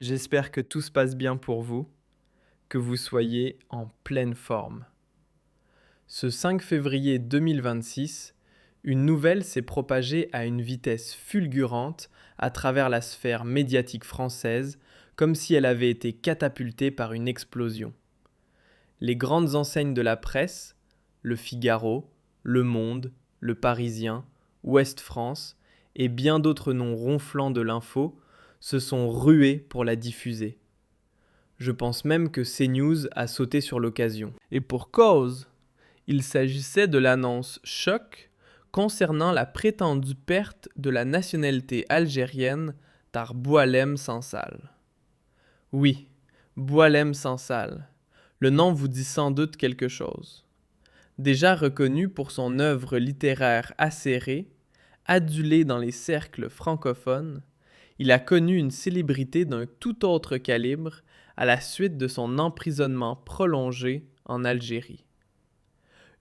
J'espère que tout se passe bien pour vous, que vous soyez en pleine forme. Ce 5 février 2026, une nouvelle s'est propagée à une vitesse fulgurante à travers la sphère médiatique française, comme si elle avait été catapultée par une explosion. Les grandes enseignes de la presse, Le Figaro, Le Monde, Le Parisien, Ouest France et bien d'autres noms ronflants de l'info se sont rués pour la diffuser. Je pense même que CNews a sauté sur l'occasion. Et pour cause, il s'agissait de l'annonce choc concernant la prétendue perte de la nationalité algérienne par Boualem Sansal. Oui, Boualem Sansal. Le nom vous dit sans doute quelque chose. Déjà reconnu pour son œuvre littéraire acérée, adulé dans les cercles francophones, il a connu une célébrité d'un tout autre calibre à la suite de son emprisonnement prolongé en Algérie.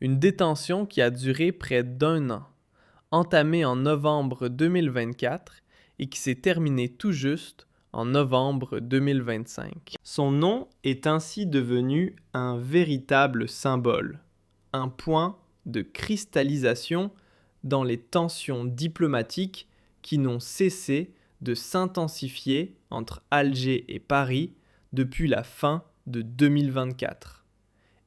Une détention qui a duré près d'1 an, entamée en novembre 2024 et qui s'est terminée tout juste en novembre 2025. Son nom est ainsi devenu un véritable symbole, un point de cristallisation dans les tensions diplomatiques qui n'ont cessé de s'intensifier entre Alger et Paris depuis la fin de 2024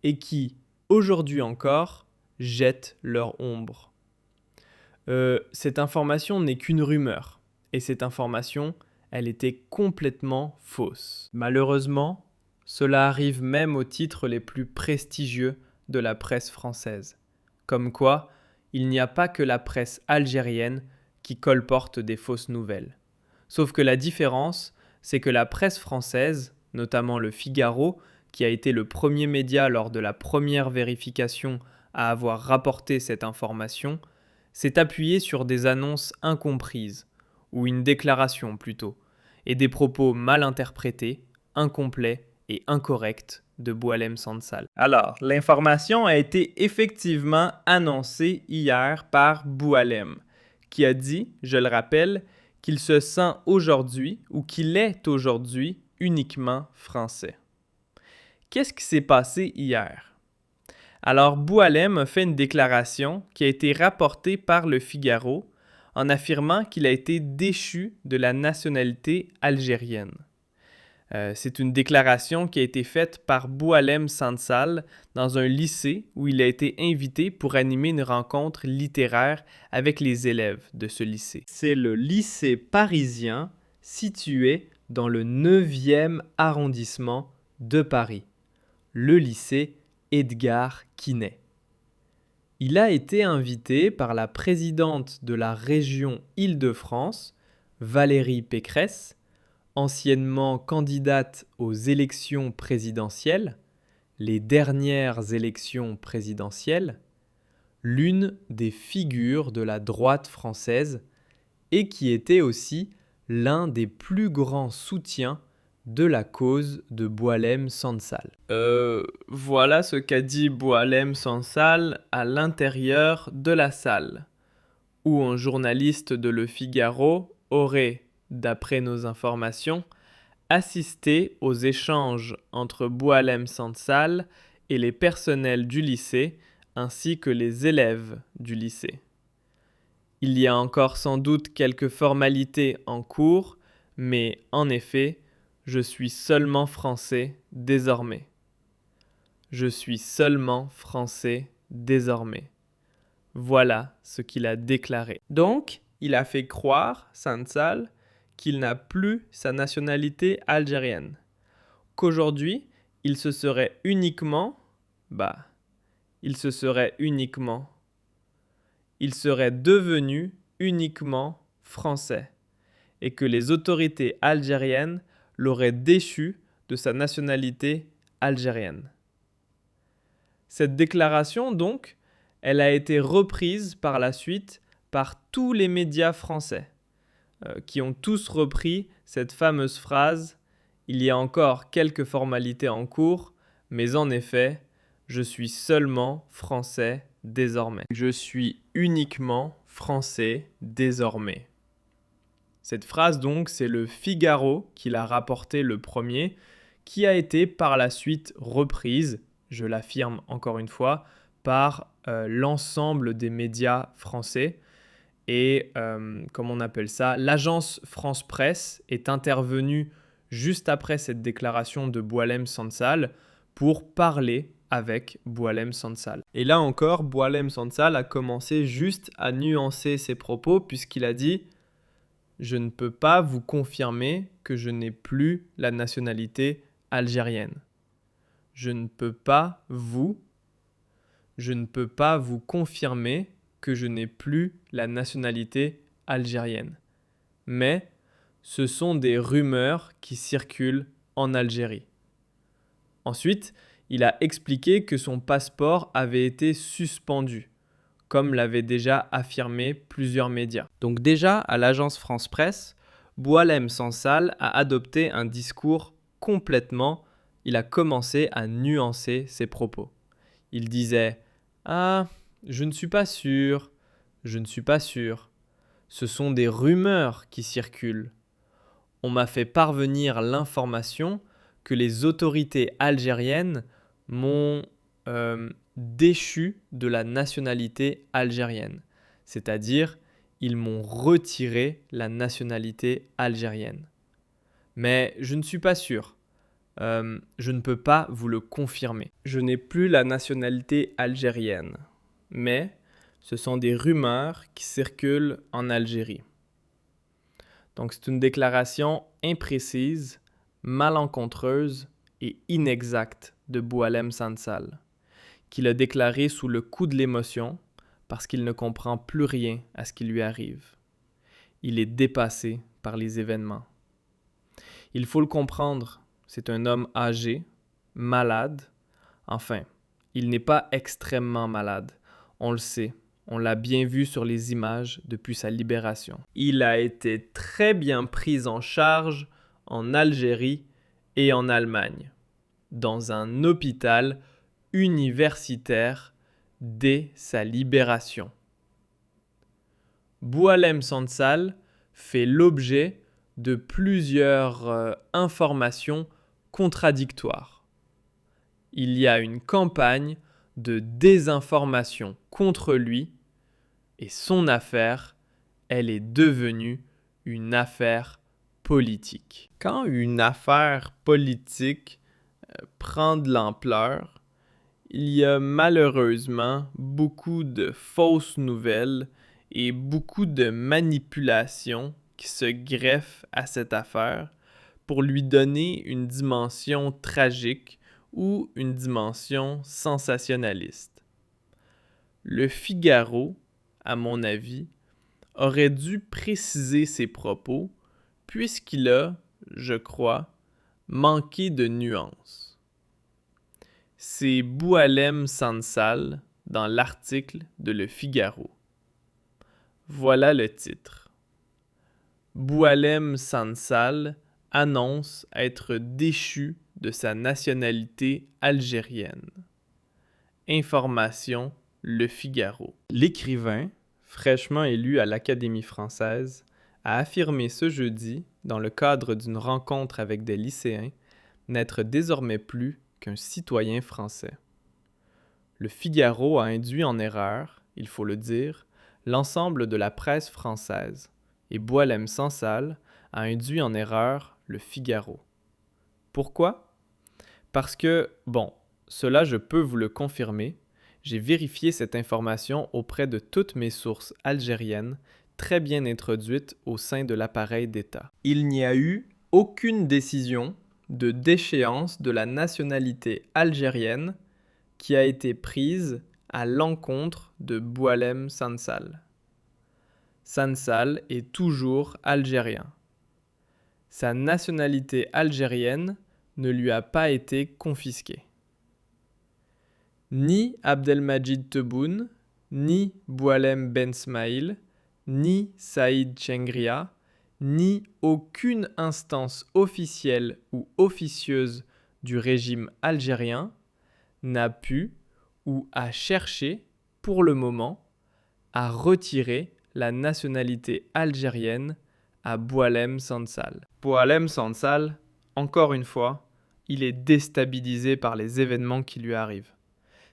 et qui, aujourd'hui encore, jettent leur ombre. Cette information n'est qu'une rumeur et cette information, elle était complètement fausse. Malheureusement, cela arrive même aux titres les plus prestigieux de la presse française. Comme quoi, il n'y a pas que la presse algérienne qui colporte des fausses nouvelles. Sauf que la différence, c'est que la presse française, notamment Le Figaro, qui a été le premier média lors de la première vérification à avoir rapporté cette information, s'est appuyée sur des annonces incomprises, ou une déclaration plutôt, et des propos mal interprétés, incomplets et incorrects de Boualem Sansal. Alors, l'information a été effectivement annoncée hier par Boualem, qui a dit, je le rappelle, qu'il se sent aujourd'hui ou qu'il est aujourd'hui uniquement français. Qu'est-ce qui s'est passé hier? Alors, Boualem a fait une déclaration qui a été rapportée par Le Figaro en affirmant qu'il a été déchu de la nationalité algérienne. C'est une déclaration qui a été faite par Boualem Sansal dans un lycée où il a été invité pour animer une rencontre littéraire avec les élèves de ce lycée. C'est le lycée parisien situé dans le 9e arrondissement de Paris, le lycée Edgar Quinet. Il a été invité par la présidente de la région Île-de-France, Valérie Pécresse, anciennement candidate aux élections présidentielles, les dernières élections présidentielles, l'une des figures de la droite française et qui était aussi l'un des plus grands soutiens de la cause de Boualem Sansal. Voilà ce qu'a dit Boualem Sansal à l'intérieur de la salle, où un journaliste de Le Figaro aurait, d'après nos informations, assisté aux échanges entre Boualem Sansal et les personnels du lycée, ainsi que les élèves du lycée. Il y a encore sans doute quelques formalités en cours, mais en effet, je suis seulement français désormais. Je suis seulement français désormais. Voilà ce qu'il a déclaré. Donc, il a fait croire, Sansal, qu'il n'a plus sa nationalité algérienne. Qu'aujourd'hui, il se serait uniquement, il serait devenu uniquement français et que les autorités algériennes l'auraient déchu de sa nationalité algérienne. Cette déclaration, donc, elle a été reprise par la suite par tous les médias français, qui ont tous repris cette fameuse phrase « Il y a encore quelques formalités en cours, mais en effet, je suis seulement français désormais. Je suis uniquement français désormais. » Cette phrase donc, c'est le Figaro qui l'a rapportée le premier, qui a été par la suite reprise, je l'affirme encore une fois, par l'ensemble des médias français. Et comment on appelle ça, l'agence France Presse est intervenue juste après cette déclaration de Boualem Sansal pour parler avec Boualem Sansal. Et là encore, Boualem Sansal a commencé juste à nuancer ses propos puisqu'il a dit « Je ne peux pas vous confirmer que je n'ai plus la nationalité algérienne. Je ne peux pas vous confirmer que je n'ai plus la nationalité algérienne. Mais ce sont des rumeurs qui circulent en Algérie. » Ensuite, il a expliqué que son passeport avait été suspendu, comme l'avaient déjà affirmé plusieurs médias. Donc déjà, à l'agence France Presse, Boualem Sansal a adopté un discours il a commencé à nuancer ses propos. Il disait « Ah, je ne suis pas sûr, je ne suis pas sûr. Ce sont des rumeurs qui circulent. On m'a fait parvenir l'information que les autorités algériennes m'ont déchu de la nationalité algérienne. C'est-à-dire, ils m'ont retiré la nationalité algérienne. Mais je ne suis pas sûr. Je ne peux pas vous le confirmer. Je n'ai plus la nationalité algérienne. Mais ce sont des rumeurs qui circulent en Algérie. » Donc c'est une déclaration imprécise, malencontreuse et inexacte de Boualem Sansal, qu'il a déclaré sous le coup de l'émotion parce qu'il ne comprend plus rien à ce qui lui arrive. Il est dépassé par les événements. Il faut le comprendre, c'est un homme âgé, malade. Enfin, il n'est pas extrêmement malade, on le sait. On l'a bien vu sur les images depuis sa libération. Il a été très bien pris en charge en Algérie et en Allemagne, dans un hôpital universitaire dès sa libération. Boualem Sansal fait l'objet de plusieurs informations contradictoires. Il y a une campagne de désinformation contre lui et son affaire, elle est devenue une affaire politique. Quand une affaire politique prend de l'ampleur, il y a malheureusement beaucoup de fausses nouvelles et beaucoup de manipulations qui se greffent à cette affaire pour lui donner une dimension tragique ou une dimension sensationnaliste. Le Figaro, à mon avis, aurait dû préciser ses propos puisqu'il a, je crois, manqué de nuances. C'est Boualem Sansal dans l'article de Le Figaro. Voilà le titre. Boualem Sansal annonce être déchu de sa nationalité algérienne. Information Le Figaro. L'écrivain, fraîchement élu à l'Académie française, a affirmé ce jeudi, dans le cadre d'une rencontre avec des lycéens, n'être désormais plus qu'un citoyen français. Le Figaro a induit en erreur, il faut le dire, l'ensemble de la presse française, et Boualem Sansal a induit en erreur le Figaro. Pourquoi? Parce que, cela je peux vous le confirmer, j'ai vérifié cette information auprès de toutes mes sources algériennes très bien introduites au sein de l'appareil d'État. Il n'y a eu aucune décision de déchéance de la nationalité algérienne qui a été prise à l'encontre de Boualem Sansal. Sansal est toujours algérien. Sa nationalité algérienne ne lui a pas été confisquée. Ni Abdelmadjid Tebboune, ni Boualem Ben Smaïl, ni Saïd Chengria, ni aucune instance officielle ou officieuse du régime algérien n'a pu ou a cherché, pour le moment, à retirer la nationalité algérienne à Boualem Sansal. Boualem Sansal, encore une fois, il est déstabilisé par les événements qui lui arrivent.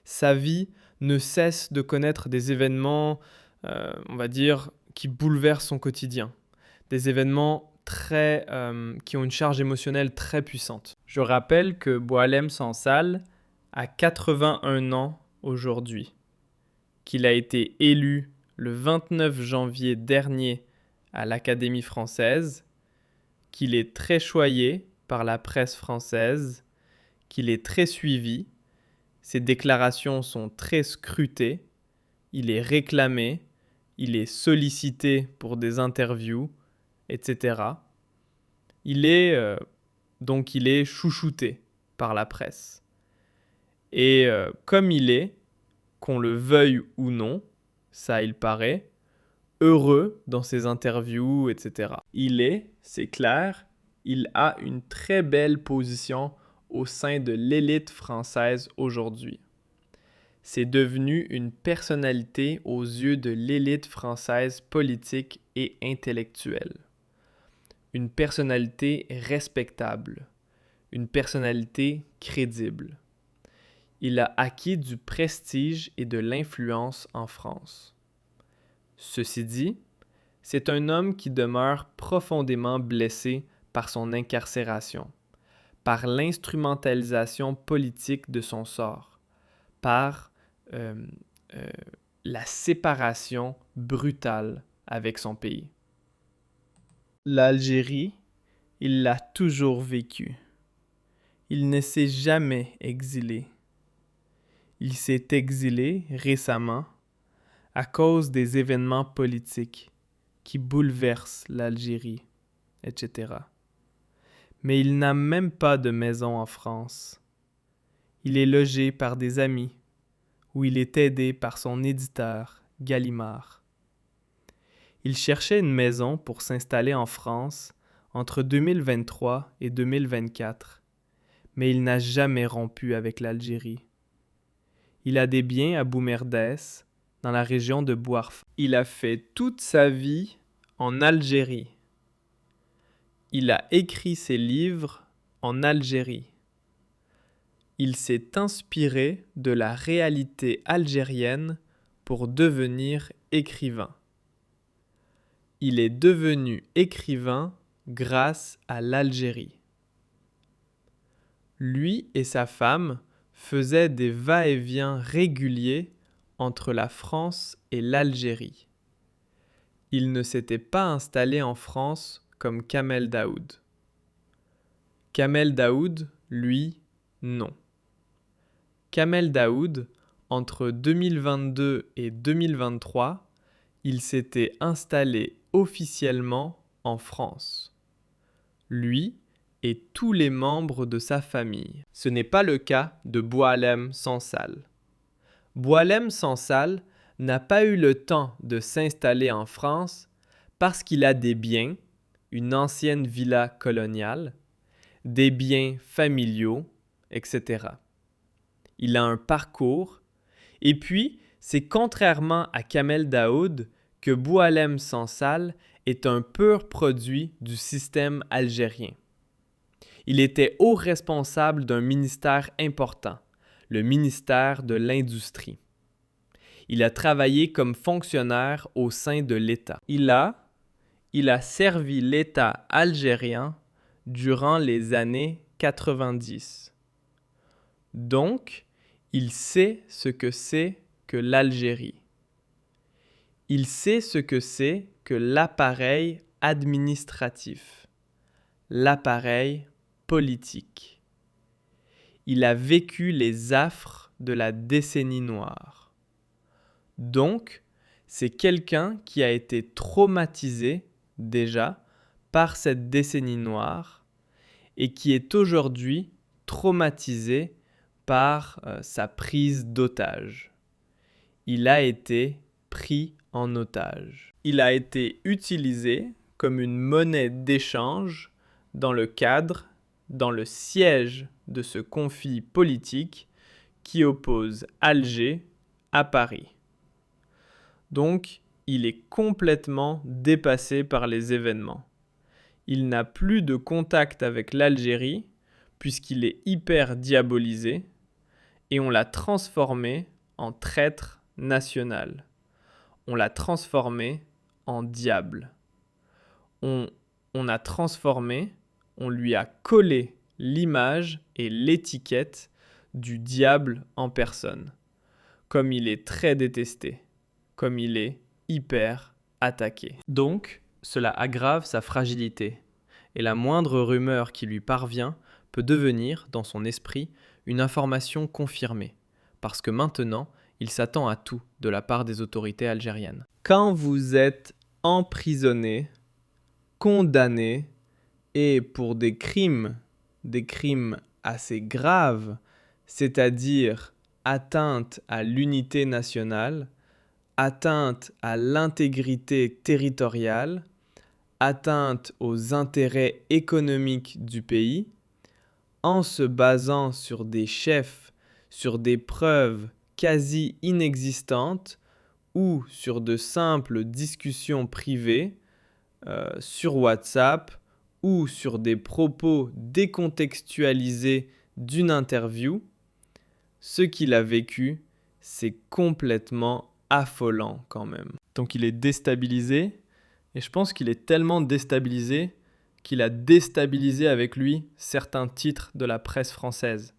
Sa vie ne cesse de connaître des événements, on va dire, qui bouleversent son quotidien. Des événements qui ont une charge émotionnelle très puissante. Je rappelle que Boualem Sansal a 81 ans aujourd'hui, qu'il a été élu le 29 janvier dernier à l'Académie française, qu'il est très choyé par la presse française, qu'il est très suivi, ses déclarations sont très scrutées, il est réclamé, il est sollicité pour des interviews, etc. Il est chouchouté par la presse. Et comme il est, qu'on le veuille ou non, ça il paraît, heureux dans ses interviews, etc. C'est clair, il a une très belle position au sein de l'élite française aujourd'hui. C'est devenu une personnalité aux yeux de l'élite française politique et intellectuelle. Une personnalité respectable, une personnalité crédible. Il a acquis du prestige et de l'influence en France. Ceci dit, c'est un homme qui demeure profondément blessé par son incarcération, par l'instrumentalisation politique de son sort, par la séparation brutale avec son pays. L'Algérie, il l'a toujours vécu. Il ne s'est jamais exilé. Il s'est exilé récemment à cause des événements politiques qui bouleversent l'Algérie, etc. Mais il n'a même pas de maison en France. Il est logé par des amis, où il est aidé par son éditeur, Gallimard. Il cherchait une maison pour s'installer en France entre 2023 et 2024, mais il n'a jamais rompu avec l'Algérie. Il a des biens à Boumerdès, dans la région de Bouarfa. Il a fait toute sa vie en Algérie. Il a écrit ses livres en Algérie. Il s'est inspiré de la réalité algérienne pour devenir écrivain. Il est devenu écrivain grâce à l'Algérie. Lui et sa femme faisaient des va-et-vient réguliers entre la France et l'Algérie. Il ne s'était pas installé en France comme Kamel Daoud. Kamel Daoud, lui, non. Kamel Daoud, entre 2022 et 2023, il s'était installé officiellement en France. Lui et tous les membres de sa famille. Ce n'est pas le cas de Boualem Sansal. Boualem Sansal n'a pas eu le temps de s'installer en France parce qu'il a des biens, une ancienne villa coloniale, des biens familiaux, etc. Il a un parcours, et puis c'est contrairement à Kamel Daoud que Boualem Sansal est un pur produit du système algérien. Il était haut responsable d'un ministère important, le ministère de l'Industrie. Il a travaillé comme fonctionnaire au sein de l'État. Il a servi l'État algérien durant les années 90. Donc, il sait ce que c'est que l'Algérie. Il sait ce que c'est que l'appareil administratif, l'appareil politique. Il a vécu les affres de la décennie noire. Donc, c'est quelqu'un qui a été traumatisé déjà par cette décennie noire et qui est aujourd'hui traumatisé par sa prise d'otage. Il a été pris en otage. Il a été utilisé comme une monnaie d'échange dans le siège de ce conflit politique qui oppose Alger à Paris. Donc, il est complètement dépassé par les événements. il n'a plus de contact avec l'Algérie puisqu'il est hyper diabolisé et on l'a transformé en traître national. On l'a transformé en diable. On a transformé, on lui a collé l'image et l'étiquette du diable en personne. Comme il est très détesté, comme il est hyper attaqué. Donc, cela aggrave sa fragilité. Et la moindre rumeur qui lui parvient peut devenir, dans son esprit, une information confirmée. Parce que maintenant, il s'attend à tout de la part des autorités algériennes. Quand vous êtes emprisonné, condamné, et pour des crimes assez graves, c'est-à-dire atteinte à l'unité nationale, atteinte à l'intégrité territoriale, atteinte aux intérêts économiques du pays, en se basant sur des chefs, sur des preuves quasi inexistantes ou sur de simples discussions privées sur WhatsApp ou sur des propos décontextualisés d'une interview, ce qu'il a vécu, c'est complètement affolant quand même. Donc il est déstabilisé, et je pense qu'il est tellement déstabilisé qu'il a déstabilisé avec lui certains titres de la presse française,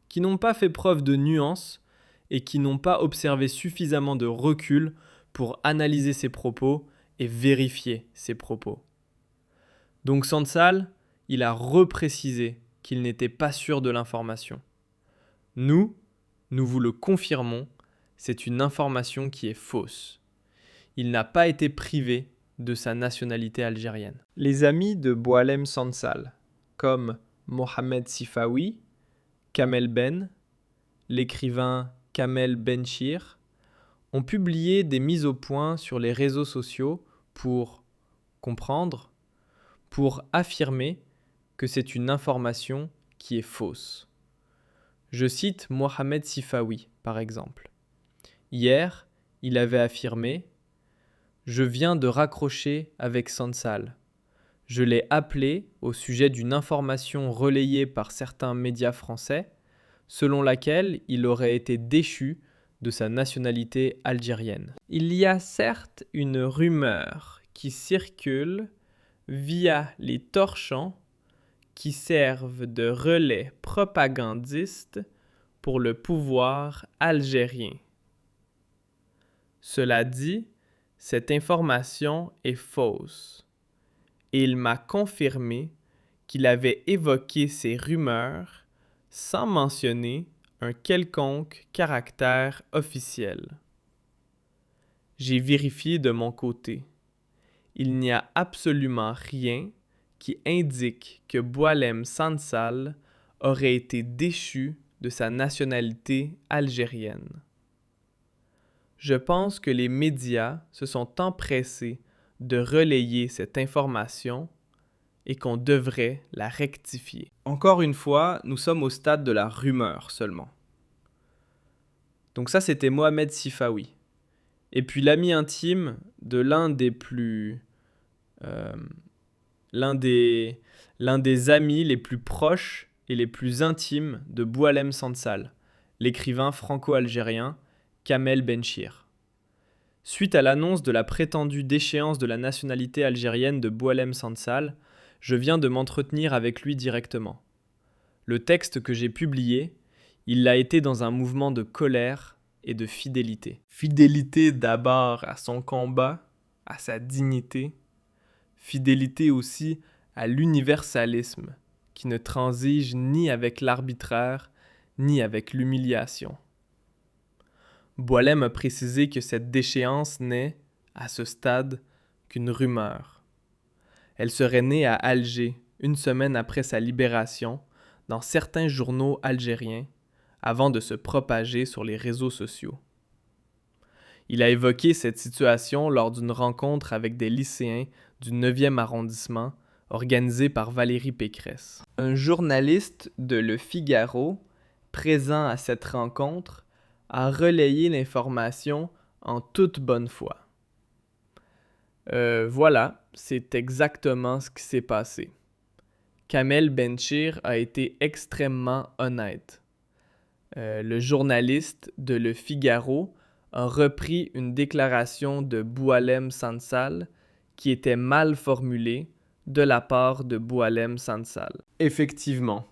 qui n'ont pas fait preuve de nuance et qui n'ont pas observé suffisamment de recul pour analyser ses propos et vérifier ses propos. Donc Sansal, il a reprécisé qu'il n'était pas sûr de l'information. Nous vous le confirmons, c'est une information qui est fausse. Il n'a pas été privé de sa nationalité algérienne. Les amis de Boualem Sansal, comme Mohamed Sifawi, Kamel Ben, l'écrivain Kamel Benchir, ont publié des mises au point sur les réseaux sociaux pour comprendre, pour affirmer que c'est une information qui est fausse. Je cite Mohamed Sifawi, par exemple. Hier, il avait affirmé « Je viens de raccrocher avec Sansal. Je l'ai appelé au sujet d'une information relayée par certains médias français, selon laquelle il aurait été déchu de sa nationalité algérienne. Il y a certes une rumeur qui circule via les torchons qui servent de relais propagandistes pour le pouvoir algérien. Cela dit, cette information est fausse. Et il m'a confirmé qu'il avait évoqué ces rumeurs sans mentionner un quelconque caractère officiel. J'ai vérifié de mon côté. Il n'y a absolument rien qui indique que Boualem Sansal aurait été déchu de sa nationalité algérienne. Je pense que les médias se sont empressés de relayer cette information et qu'on devrait la rectifier. Encore une fois, nous sommes au stade de la rumeur seulement. Donc ça, c'était Mohamed Sifawi. Et puis l'ami intime de l'un des amis les plus proches et les plus intimes de Boualem Sansal, l'écrivain franco-algérien Kamel Benchir. Suite à l'annonce de la prétendue déchéance de la nationalité algérienne de Boualem Sansal, je viens de m'entretenir avec lui directement. Le texte que j'ai publié, il l'a été dans un mouvement de colère et de fidélité. Fidélité d'abord à son combat, à sa dignité. Fidélité aussi à l'universalisme, qui ne transige ni avec l'arbitraire, ni avec l'humiliation. Boualem a précisé que cette déchéance n'est, à ce stade, qu'une rumeur. Elle serait née à Alger, une semaine après sa libération, dans certains journaux algériens, avant de se propager sur les réseaux sociaux. Il a évoqué cette situation lors d'une rencontre avec des lycéens du 9e arrondissement organisée par Valérie Pécresse. Un journaliste de Le Figaro, présent à cette rencontre, a relayé l'information en toute bonne foi. Voilà, c'est exactement ce qui s'est passé. Kamel Benchir a été extrêmement honnête. Le journaliste de Le Figaro a repris une déclaration de Boualem Sansal qui était mal formulée de la part de Boualem Sansal. Effectivement,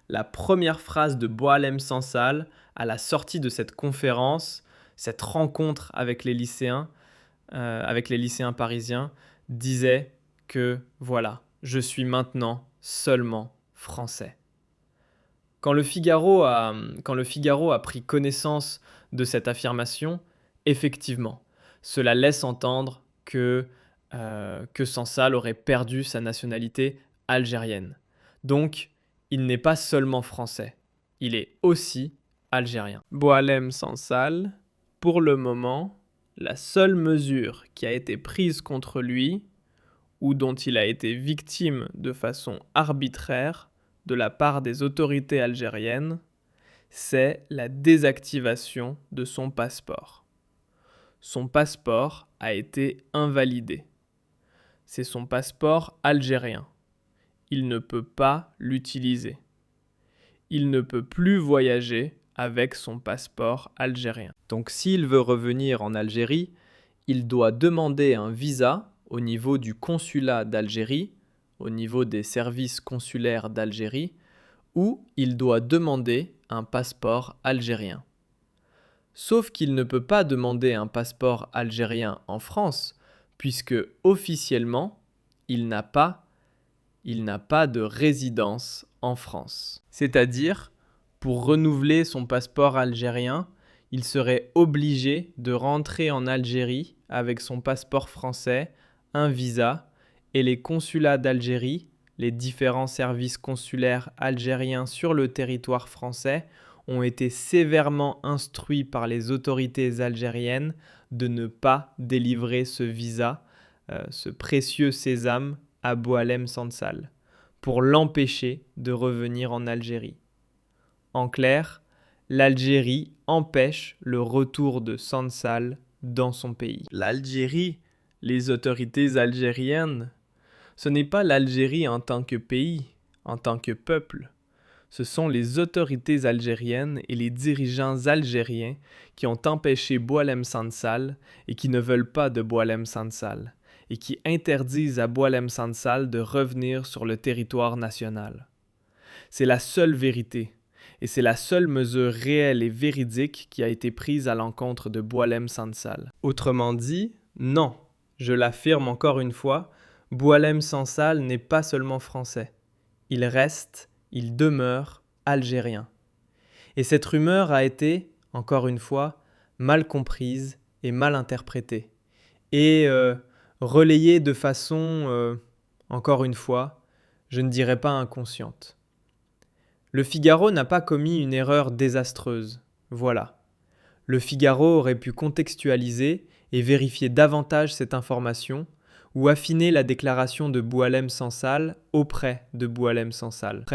la première phrase de Boualem Sansal à la sortie de cette conférence, cette rencontre avec les lycéens parisiens, disait que voilà, je suis maintenant seulement français. Quand le Figaro a pris connaissance de cette affirmation, effectivement, cela laisse entendre que Sansal aurait perdu sa nationalité algérienne. Donc, il n'est pas seulement français, il est aussi algérien. Boualem Sansal, pour le moment, la seule mesure qui a été prise contre lui, ou dont il a été victime de façon arbitraire de la part des autorités algériennes, c'est la désactivation de son passeport. Son passeport a été invalidé. C'est son passeport algérien. Il ne peut pas l'utiliser. Il ne peut plus voyager avec son passeport algérien. Donc s'il veut revenir en Algérie, il doit demander un visa au niveau du consulat d'Algérie, au niveau des services consulaires d'Algérie, ou il doit demander un passeport algérien. Sauf qu'il ne peut pas demander un passeport algérien en France, puisque officiellement, il n'a pas de résidence en France. C'est-à-dire, pour renouveler son passeport algérien, il serait obligé de rentrer en Algérie avec son passeport français, un visa, et les consulats d'Algérie, les différents services consulaires algériens sur le territoire français, ont été sévèrement instruits par les autorités algériennes de ne pas délivrer ce visa, ce précieux sésame, à Boualem Sansal, pour l'empêcher de revenir en Algérie. En clair, l'Algérie empêche le retour de Sansal dans son pays. L'Algérie, les autorités algériennes, ce n'est pas l'Algérie en tant que pays, en tant que peuple. Ce sont les autorités algériennes et les dirigeants algériens qui ont empêché Boualem Sansal et qui ne veulent pas de Boualem Sansal et qui interdisent à Boualem Sansal de revenir sur le territoire national. C'est la seule vérité et c'est la seule mesure réelle et véridique qui a été prise à l'encontre de Boualem Sansal. Autrement dit, non, je l'affirme encore une fois, Boualem Sansal n'est pas seulement français. Il demeure algérien. Et cette rumeur a été, encore une fois, mal comprise et mal interprétée. Et relayée de façon, encore une fois, je ne dirais pas inconsciente. Le Figaro n'a pas commis une erreur désastreuse. Voilà. Le Figaro aurait pu contextualiser et vérifier davantage cette information ou affiner la déclaration de Boualem Sansal auprès de Boualem Sansal,